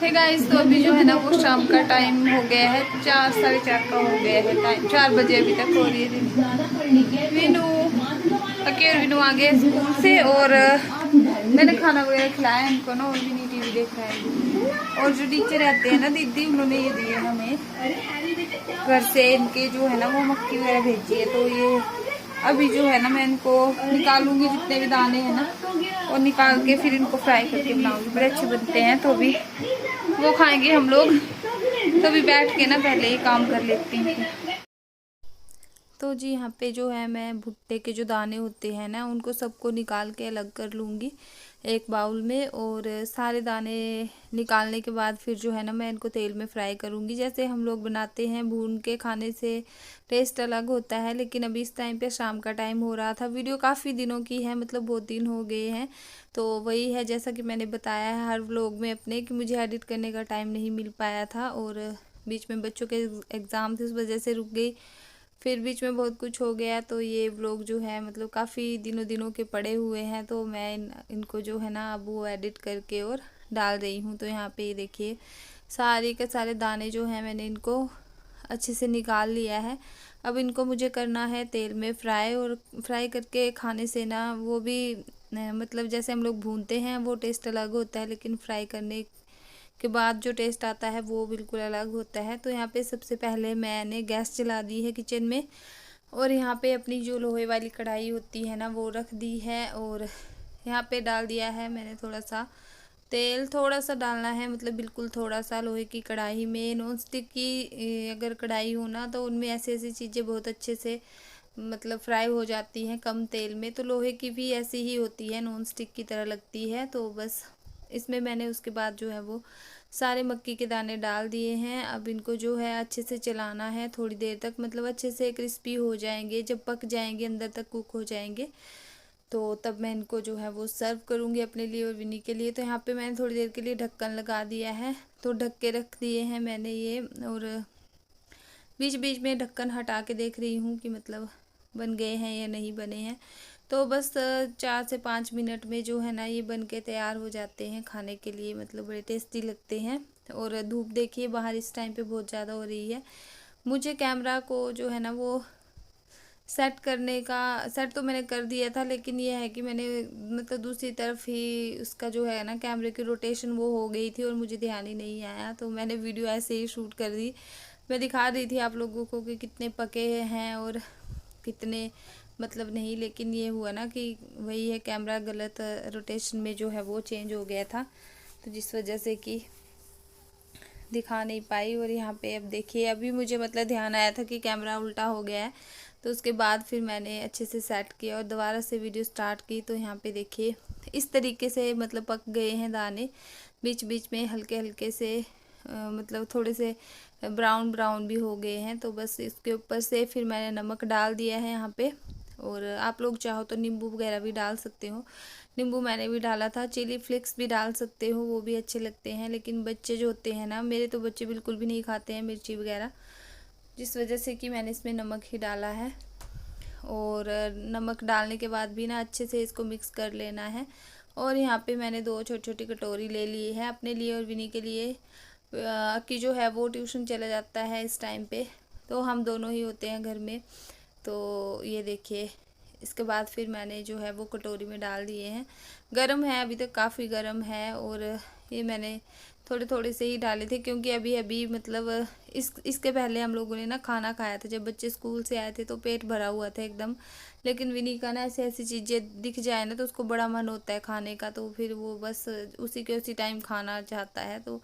Hey guys, तो अभी जो है ना वो शाम का टाइम हो गया है, 4 साढ़े 4 का हो गया है टाइम। 4 बजे अभी तक हो रही है। विनू और विनू आ गए स्कूल से और मैंने खाना वगैरह खिलाया इनको ना, और विनी टीवी देख रहा है। और जो नीचे रहते हैं ना दीदी, उन्होंने ये दिए हमें घर से, इनके जो है ना वो मक्की वगैरह भेजी है। तो ये अभी जो है ना मैं इनको निकालूंगी जितने भी दाने हैं ना, और निकाल के फिर इनको फ्राई करके बनाऊंगी। बड़े अच्छे बनते हैं, तो अभी वो खाएंगे हम लोग। तो अभी बैठ के ना पहले ही काम कर लेती हूँ। तो जी यहाँ पे जो है मैं भुट्टे के जो दाने होते हैं ना, उनको सबको निकाल के अलग कर लूँगी एक बाउल में। और सारे दाने निकालने के बाद फिर जो है ना मैं इनको तेल में फ्राई करूँगी, जैसे हम लोग बनाते हैं। भून के खाने से टेस्ट अलग होता है, लेकिन अभी इस टाइम पे शाम का टाइम हो रहा था। वीडियो काफ़ी दिनों की है, मतलब बहुत दिन हो गए हैं। तो वही है, जैसा कि मैंने बताया है हर व्लॉग में अपने, कि मुझे एडिट करने का टाइम नहीं मिल पाया था। और बीच में बच्चों के एग्ज़ाम थे, उस वजह से रुक गई। फिर बीच में बहुत कुछ हो गया, तो ये व्लॉग जो है मतलब काफ़ी दिनों के पड़े हुए हैं। तो मैं इनको जो है ना अब वो एडिट करके और डाल रही हूँ। तो यहाँ पे ये देखिए सारे के सारे दाने जो हैं मैंने इनको अच्छे से निकाल लिया है। अब इनको मुझे करना है तेल में फ्राई, और फ्राई करके खाने से ना वो भी मतलब जैसे हम लोग भूनते हैं वो टेस्ट अलग होता है, लेकिन फ्राई करने के बाद जो टेस्ट आता है वो बिल्कुल अलग होता है। तो यहाँ पे सबसे पहले मैंने गैस जला दी है किचन में, और यहाँ पे अपनी जो लोहे वाली कढ़ाई होती है ना वो रख दी है। और यहाँ पे डाल दिया है मैंने थोड़ा सा तेल। थोड़ा सा डालना है, मतलब बिल्कुल थोड़ा सा। लोहे की कढ़ाई में, नॉन स्टिक की अगर कढ़ाई हो ना तो उनमें ऐसी ऐसी चीज़ें बहुत अच्छे से मतलब फ्राई हो जाती हैं कम तेल में। तो लोहे की भी ऐसी ही होती है, नॉन स्टिक की तरह लगती है। तो बस इसमें मैंने उसके बाद जो है वो सारे मक्की के दाने डाल दिए हैं। अब इनको जो है अच्छे से चलाना है थोड़ी देर तक, मतलब अच्छे से क्रिस्पी हो जाएंगे। जब पक जाएंगे, अंदर तक कुक हो जाएंगे, तो तब मैं इनको जो है वो सर्व करूँगी अपने लिए और विनी के लिए। तो यहाँ पे मैंने थोड़ी देर के लिए ढक्कन लगा दिया है, तो ढक के रख दिए हैं मैंने ये। और बीच बीच में ढक्कन हटा के देख रही हूँ कि मतलब बन गए हैं या नहीं बने हैं। तो बस 4 से 5 मिनट में जो है ना ये बन के तैयार हो जाते हैं खाने के लिए, मतलब बड़े टेस्टी लगते हैं। और धूप देखिए बाहर इस टाइम पे बहुत ज़्यादा हो रही है। मुझे कैमरा को जो है ना वो सेट करने का, सेट तो मैंने कर दिया था, लेकिन ये है कि मैंने मतलब दूसरी तरफ ही उसका जो है ना कैमरे की रोटेशन वो हो गई थी और मुझे ध्यान ही नहीं आया। तो मैंने वीडियो ऐसे ही शूट कर दी। मैं दिखा रही थी आप लोगों को कि कितने पके हैं और कितने मतलब नहीं, लेकिन ये हुआ ना कि वही है, कैमरा गलत रोटेशन में जो है वो चेंज हो गया था, तो जिस वजह से कि दिखा नहीं पाई। और यहाँ पे अब देखिए अभी मुझे मतलब ध्यान आया था कि कैमरा उल्टा हो गया है, तो उसके बाद फिर मैंने अच्छे से सेट किया और दोबारा से वीडियो स्टार्ट की। तो यहाँ पे देखिए इस तरीके से मतलब पक गए हैं दाने, बीच बीच में हल्के हल्के से मतलब थोड़े से ब्राउन ब्राउन भी हो गए हैं। तो बस इसके ऊपर से फिर मैंने नमक डाल दिया है यहाँ पे, और आप लोग चाहो तो नींबू वगैरह भी डाल सकते हो। नींबू मैंने भी डाला था, चिली फ्लेक्स भी डाल सकते हो, वो भी अच्छे लगते हैं। लेकिन बच्चे जो होते हैं ना, मेरे तो बच्चे बिल्कुल भी नहीं खाते हैं मिर्ची वगैरह, जिस वजह से कि मैंने इसमें नमक ही डाला है। और नमक डालने के बाद भी ना अच्छे से इसको मिक्स कर लेना है। और यहाँ पे मैंने 2 छोटी छोटी कटोरी ले ली है अपने लिए और विनी के लिए, कि जो है वो ट्यूशन चला जाता है इस टाइम पे, तो हम दोनों ही होते हैं घर में। तो ये देखिए इसके बाद फिर मैंने जो है वो कटोरी में डाल दिए हैं। गरम है, अभी तक काफ़ी गरम है। और ये मैंने थोड़े थोड़े से ही डाले थे, क्योंकि अभी अभी मतलब इसके पहले हम लोगों ने ना खाना खाया था, जब बच्चे स्कूल से आए थे तो पेट भरा हुआ था एकदम। लेकिन विनी का ना ऐसी ऐसी चीज़ें दिख जाए ना तो उसको बड़ा मन होता है खाने का, तो फिर वो बस उसी के उसी टाइम खाना चाहता है। तो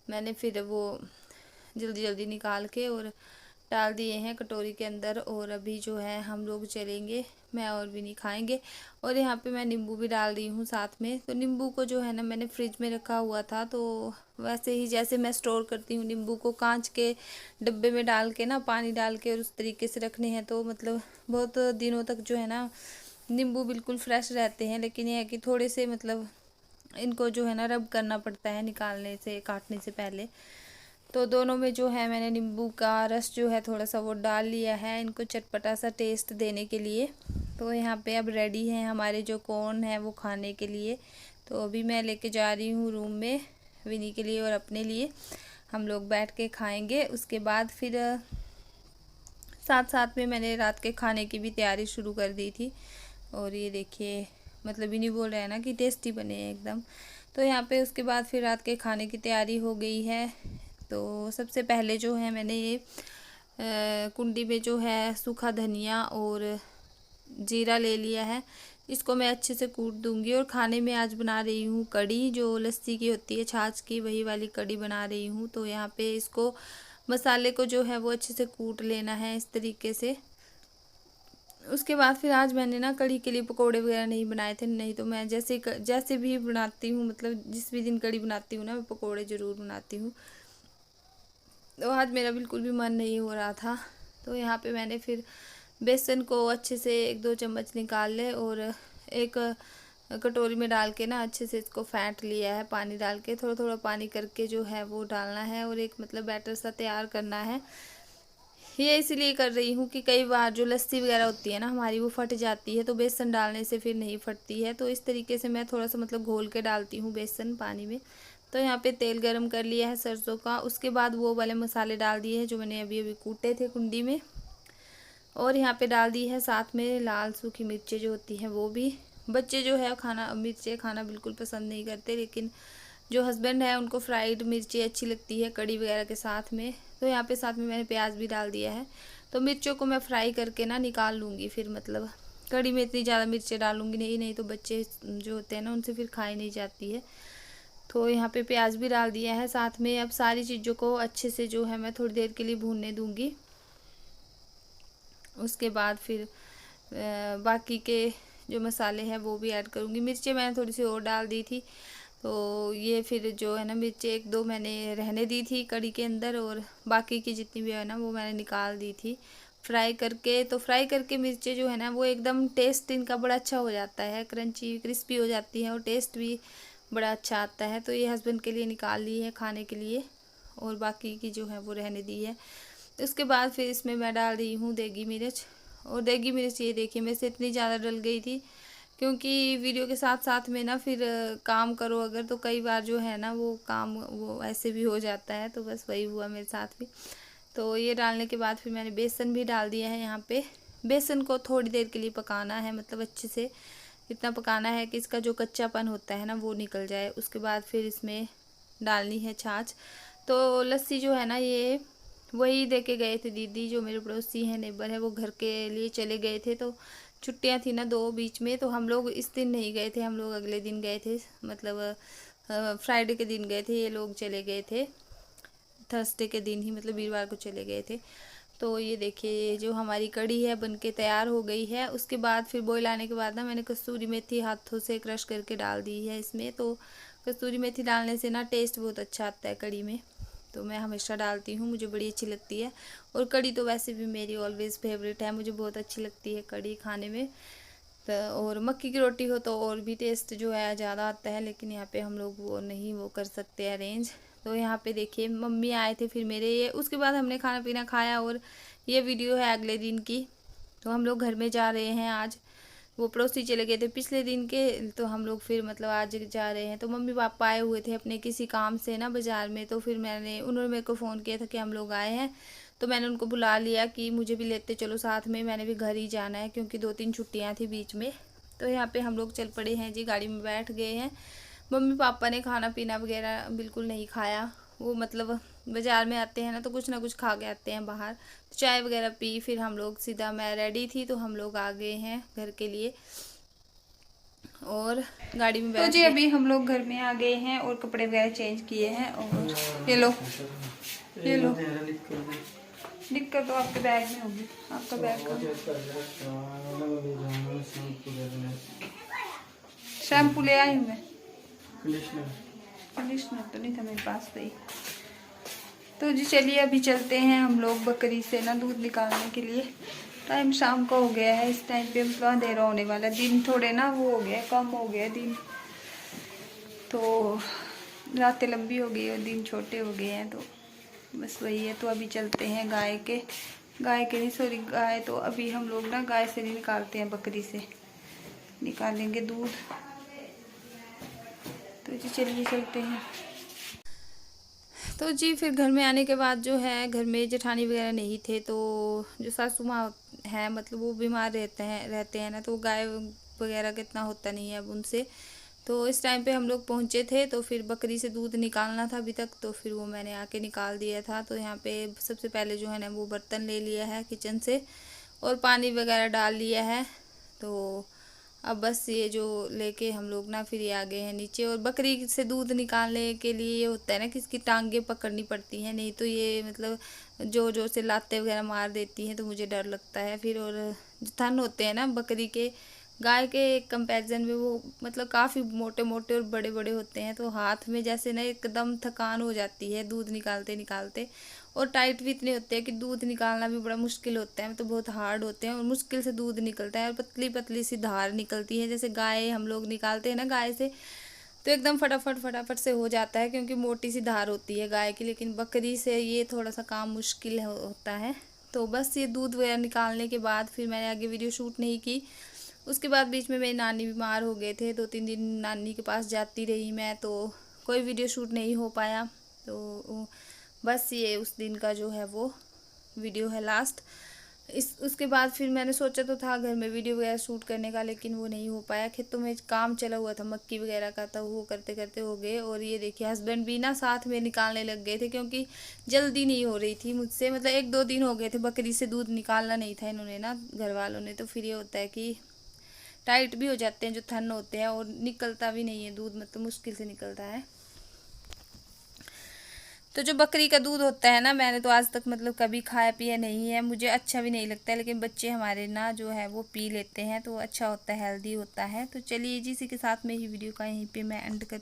मैंने फिर वो जल्दी जल्दी निकाल के और डाल दिए हैं कटोरी के अंदर। और अभी जो है हम लोग चलेंगे, मैं और विनी खाएंगे। और यहाँ पे मैं नींबू भी डाल रही हूँ साथ में। तो नींबू को जो है ना मैंने फ्रिज में रखा हुआ था, तो वैसे ही जैसे मैं स्टोर करती हूँ नींबू को, कांच के डब्बे में डाल के ना, पानी डाल के, और उस तरीके से रखने हैं। तो मतलब बहुत दिनों तक जो है ना नींबू बिल्कुल फ्रेश रहते हैं। लेकिन यह है कि थोड़े से मतलब इनको जो है ना रब करना पड़ता है निकालने से, काटने से पहले। तो दोनों में जो है मैंने नींबू का रस जो है थोड़ा सा वो डाल लिया है, इनको चटपटा सा टेस्ट देने के लिए। तो यहाँ पे अब रेडी है हमारे जो कॉर्न है वो खाने के लिए। तो अभी मैं लेके जा रही हूँ रूम में विनी के लिए और अपने लिए हम लोग बैठ के खाएंगे। उसके बाद फिर साथ साथ में मैंने रात के खाने की भी तैयारी शुरू कर दी थी। और ये देखिए मतलब विनी बोल रहा है ना कि टेस्टी बने हैं एकदम। तो यहाँ पे उसके बाद फिर रात के खाने की तैयारी हो गई है। तो सबसे पहले जो है मैंने ये कुंडी में जो है सूखा धनिया और जीरा ले लिया है। इसको मैं अच्छे से कूट दूंगी। और खाने में आज बना रही हूँ कढ़ी, जो लस्सी की होती है छाछ की, वही वाली कढ़ी बना रही हूँ। तो यहाँ पे इसको मसाले को जो है वो अच्छे से कूट लेना है इस तरीके से। उसके बाद फिर आज मैंने ना कढ़ी के लिए पकोड़े वगैरह नहीं बनाए थे, नहीं तो मैं जैसे भी बनाती हूँ, मतलब जिस भी दिन कढ़ी बनाती हूँ ना, मैं पकोड़े ज़रूर बनाती हूँ। तो आज मेरा बिल्कुल भी मन नहीं हो रहा था। तो यहाँ पे मैंने फिर बेसन को अच्छे से 1-2 चम्मच निकाल ले और एक कटोरी में डाल के ना अच्छे से इसको फेंट लिया है। पानी डाल के थोड़ा थोड़ा पानी करके जो है वो डालना है और एक मतलब बैटर सा तैयार करना है। ये इसलिए कर रही हूँ कि कई बार जो लस्सी वगैरह होती है ना हमारी, वो फट जाती है, तो बेसन डालने से फिर नहीं फटती है। तो इस तरीके से मैं थोड़ा सा मतलब घोल के डालती हूँ बेसन पानी में। तो यहाँ पे तेल गरम कर लिया है सरसों का। उसके बाद वो वाले मसाले डाल दिए हैं जो मैंने अभी अभी कूटे थे कुंडी में। और यहाँ पे डाल दी है साथ में लाल सूखी मिर्चें जो होती हैं वो भी। बच्चे जो है मिर्चें खाना बिल्कुल पसंद नहीं करते, लेकिन जो हस्बैंड है उनको फ्राइड मिर्ची अच्छी लगती है कड़ी वगैरह के साथ में। तो यहाँ पे साथ में मैंने प्याज भी डाल दिया है। तो मिर्चों को मैं फ्राई करके ना निकाल लूँगी, फिर मतलब कड़ी में इतनी ज़्यादा मिर्चें डालूँगी नहीं तो बच्चे जो होते हैं ना उनसे फिर खाई नहीं जाती है। तो यहाँ पे प्याज भी डाल दिया है साथ में। अब सारी चीज़ों को अच्छे से जो है मैं थोड़ी देर के लिए भूनने दूँगी। उसके बाद फिर बाकी के जो मसाले हैं वो भी ऐड करूँगी। मिर्चें मैंने थोड़ी सी और डाल दी थी, तो ये फिर जो है ना मिर्चें 1-2 मैंने रहने दी थी कड़ी के अंदर, और बाकी की जितनी भी है ना वो मैंने निकाल दी थी फ्राई करके। तो फ्राई करके मिर्चें जो है ना वो एकदम टेस्ट इनका बड़ा अच्छा हो जाता है, क्रंची क्रिस्पी हो जाती है और टेस्ट भी बड़ा अच्छा आता है। तो ये हस्बैंड के लिए निकाल ली है खाने के लिए और बाकी की जो है वो रहने दी है। उसके बाद फिर इसमें मैं डाल रही हूँ देगी मिर्च। और देगी मिर्च ये देखिए मेरे से इतनी ज़्यादा डल गई थी, क्योंकि वीडियो के साथ साथ में ना फिर काम करो अगर, तो कई बार जो है ना वो काम वो ऐसे भी हो जाता है। तो बस वही हुआ मेरे साथ भी। तो ये डालने के बाद फिर मैंने बेसन भी डाल दिया है यहाँ पे। बेसन को थोड़ी देर के लिए पकाना है, मतलब अच्छे से इतना पकाना है कि इसका जो कच्चापन होता है ना वो निकल जाए। उसके बाद फिर इसमें डालनी है छाछ। तो लस्सी जो है ना ये वही दे के गए थे दीदी, जो मेरे पड़ोसी हैं, नेबर है, वो घर के लिए चले गए थे। तो छुट्टियां थी ना 2 बीच में, तो हम लोग इस दिन नहीं गए थे, हम लोग अगले दिन गए थे, मतलब फ्राइडे के दिन गए थे। ये लोग चले गए थे थर्सडे के दिन ही, मतलब वीरवार को चले गए थे। तो ये देखिए ये जो हमारी कढ़ी है बनके तैयार हो गई है। उसके बाद फिर बॉईल आने के बाद ना मैंने कसूरी मेथी हाथों से क्रश करके डाल दी है इसमें। तो कसूरी मेथी डालने से ना टेस्ट बहुत अच्छा आता है कढ़ी में, तो मैं हमेशा डालती हूँ, मुझे बड़ी अच्छी लगती है। और कढ़ी तो वैसे भी मेरी ऑलवेज़ फेवरेट है, मुझे बहुत अच्छी लगती है कढ़ी खाने में। तो और मक्की की रोटी हो तो और भी टेस्ट जो है ज़्यादा आता है, लेकिन यहाँ पे हम लोग वो कर सकते अरेंज। तो यहाँ पे देखिए मम्मी आए थे फिर मेरे, ये उसके बाद हमने खाना पीना खाया। और ये वीडियो है अगले दिन की। तो हम लोग घर में जा रहे हैं आज, वो पड़ोसी चले गए थे पिछले दिन के, तो हम लोग फिर मतलब आज जा रहे हैं। तो मम्मी पापा आए हुए थे अपने किसी काम से ना बाज़ार में, तो फिर उन्होंने मेरे को फ़ोन किया था कि हम लोग आए हैं। तो मैंने उनको बुला लिया कि मुझे भी लेते चलो साथ में, मैंने भी घर ही जाना है क्योंकि 2-3 छुट्टियाँ थी बीच में। तो यहाँ पे हम लोग चल पड़े हैं जी, गाड़ी में बैठ गए हैं। मम्मी पापा ने खाना पीना वगैरह बिल्कुल नहीं खाया, वो मतलब बाज़ार में आते हैं ना तो कुछ ना कुछ खा के आते हैं बाहर। तो चाय वगैरह पी फिर हम लोग सीधा, मैं रेडी थी तो हम लोग आ गए हैं घर के लिए और गाड़ी में बैठ तो जी अभी हम लोग घर में आ गए हैं और कपड़े वगैरह चेंज किए हैं। और ये लो दिक्कत तो आपके बैग में होगी, आपका बैग शैम्पू ले आई हूँ मैं, कंडीशनर तो नहीं था मेरे पास भाई। तो जी चलिए अभी चलते हैं हम लोग बकरी से ना दूध निकालने के लिए। टाइम शाम का हो गया है, इस टाइम पे मतलब अंधेरा होने वाला है, दिन थोड़े ना वो हो गया कम हो गया दिन, तो रातें लंबी हो गई और दिन छोटे हो गए हैं, तो बस वही है। तो अभी चलते हैं गाय के नहीं सॉरी गाय, तो अभी हम लोग ना गाय से नहीं निकालते हैं, बकरी से निकालेंगे दूध। तो जी चलिए चलते हैं। तो जी फिर घर में आने के बाद जो है घर में जेठानी वगैरह नहीं थे, तो जो सासू माँ हैं मतलब वो बीमार रहते हैं ना, तो गाय वगैरह का इतना होता नहीं है अब उनसे। तो इस टाइम पे हम लोग पहुँचे थे, तो फिर बकरी से दूध निकालना था अभी तक, तो फिर वो मैंने आके निकाल दिया था। तो यहाँ पे सबसे पहले जो है ना वो बर्तन ले लिया है किचन से और पानी वगैरह डाल लिया है। तो अब बस ये जो लेके हम लोग ना फिर ये आ गए हैं नीचे। और बकरी से दूध निकालने के लिए ये होता है ना कि इसकी टांगे पकड़नी पड़ती हैं, नहीं तो ये मतलब जोर जोर से लाते वगैरह मार देती हैं, तो मुझे डर लगता है फिर। और जो थन होते हैं ना बकरी के, गाय के कंपैरिजन में वो मतलब काफ़ी मोटे मोटे और बड़े बड़े होते हैं, तो हाथ में जैसे ना एकदम थकान हो जाती है दूध निकालते निकालते। और टाइट भी इतने होते हैं कि दूध निकालना भी बड़ा मुश्किल होता है, तो बहुत हार्ड होते हैं और मुश्किल से दूध निकलता है। और पतली पतली सी धार निकलती है, जैसे गाय हम लोग निकालते हैं ना गाय से, तो एकदम फटाफट फटाफट से हो जाता है क्योंकि मोटी सी धार होती है गाय की। लेकिन बकरी से ये थोड़ा सा काम मुश्किल होता है। तो बस ये दूध वगैरह निकालने के बाद फिर मैंने आगे वीडियो शूट नहीं की। उसके बाद बीच में मेरी नानी बीमार हो गए थे, 2-3 दिन नानी के पास जाती रही मैं, तो कोई वीडियो शूट नहीं हो पाया। तो बस ये उस दिन का जो है वो वीडियो है लास्ट। उसके बाद फिर मैंने सोचा तो था घर में वीडियो वगैरह शूट करने का, लेकिन वो नहीं हो पाया। खेतों में काम चला हुआ था मक्की वगैरह का, तो वो करते करते हो गए। और ये देखिए हस्बैंड भी ना साथ में निकालने लग गए थे क्योंकि जल्दी नहीं हो रही थी मुझसे, मतलब 1-2 दिन हो गए थे बकरी से दूध निकालना नहीं था इन्होंने ना घर वालों ने। तो फिर ये होता है कि टाइट भी हो जाते हैं जो थन होते हैं और निकलता भी नहीं है दूध, मतलब मुश्किल से निकलता है। तो जो बकरी का दूध होता है ना, मैंने तो आज तक मतलब कभी खाया पिया नहीं है, मुझे अच्छा भी नहीं लगता है, लेकिन बच्चे हमारे ना जो है वो पी लेते हैं, तो अच्छा होता है, हेल्दी होता है। तो चलिए जी, इसी के साथ में ही वीडियो का यहीं पे मैं एंड करती